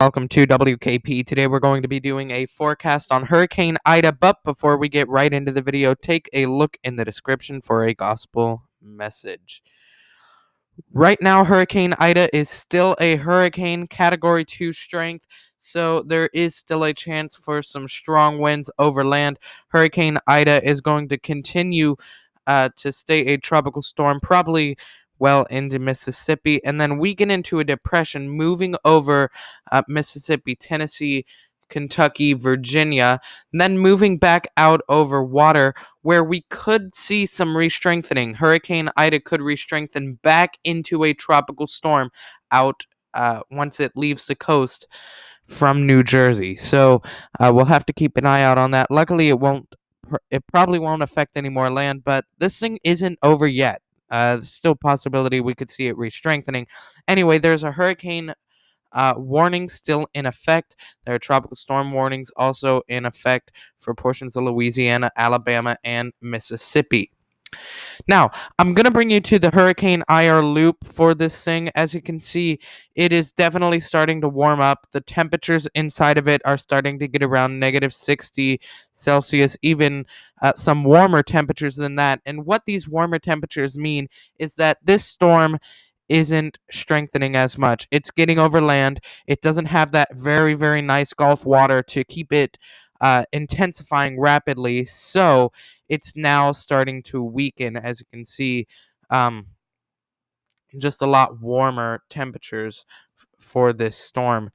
Welcome to WKP. Today we're going to be doing a forecast on Hurricane Ida, but before we get right into the video, take a look in the description for a gospel message. Right now, Hurricane Ida is still a hurricane, Category 2 strength, so there is still a chance for some strong winds over land. Hurricane Ida is going to continue to stay a tropical storm, probably well into Mississippi, and then weaken into a depression, moving over Mississippi, Tennessee, Kentucky, Virginia, and then moving back out over water where we could see some re-strengthening. Hurricane Ida could re-strengthen back into a tropical storm out once it leaves the coast from New Jersey. So we'll have to keep an eye out on that. Luckily, it probably won't affect any more land, but this thing isn't over yet. Still possibility we could see it re-strengthening. Anyway, there's a hurricane warnings still in effect. There are tropical storm warnings also in effect for portions of Louisiana, Alabama, and Mississippi. Now, I'm going to bring you to the Hurricane IR loop for this thing. As you can see, it is definitely starting to warm up. The temperatures inside of it are starting to get around negative 60 Celsius, even some warmer temperatures than that. And what these warmer temperatures mean is that this storm isn't strengthening as much. It's getting over land. It doesn't have that very, very nice Gulf water to keep it intensifying rapidly. So it's now starting to weaken, as you can see. Just a lot warmer temperatures for this storm.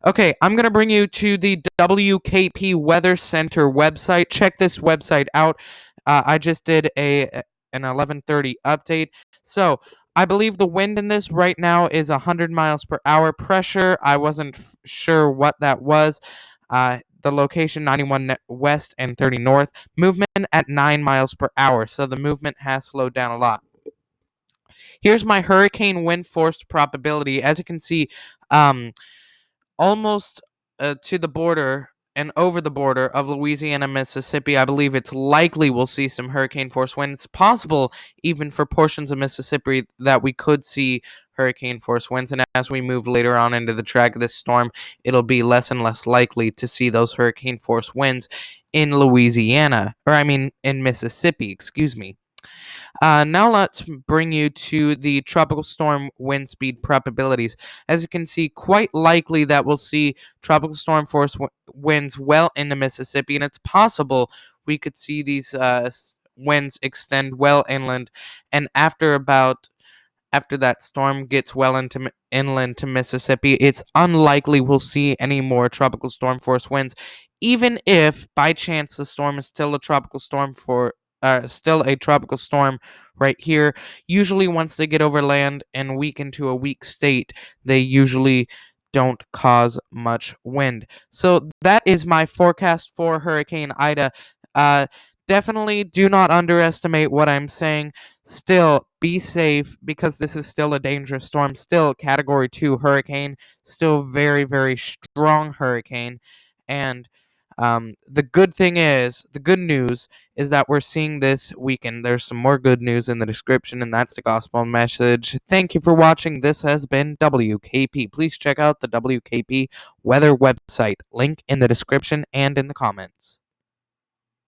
Okay, I'm going to bring you to the WKP Weather Center website. Check this website out. I just did an 11:30 update. So I believe the wind in this right now is 100 miles per hour. Pressure, I wasn't sure what that was. The location 91 west and 30 north. Movement at 9 miles per hour. So the movement has slowed down a lot. Here's my hurricane wind force probability. As you can see, almost to the border and over the border of Louisiana, Mississippi, I believe it's likely we'll see some hurricane force winds. Possible even for portions of Mississippi that we could see hurricane force winds. And as we move later on into the track of this storm, it'll be less and less likely to see those hurricane force winds in in Mississippi, excuse me. Now let's bring you to the tropical storm wind speed probabilities. As you can see, quite likely that we'll see tropical storm force winds well into Mississippi, and it's possible we could see these winds extend well inland, and after that storm gets well into inland to Mississippi, it's unlikely we'll see any more tropical storm force winds, even if by chance the storm is still a tropical storm right here. Usually once they get over land and weaken to a weak state, they usually don't cause much wind. So that is my forecast for Hurricane Ida. Definitely do not underestimate what I'm saying. Still, be safe because this is still a dangerous storm. Still, Category 2 hurricane. Still very, very strong hurricane. And the good news is that we're seeing this weekend. There's some more good news in the description, and that's the gospel message. Thank you for watching. This has been WKP. Please check out the WKP weather website. Link in the description and in the comments.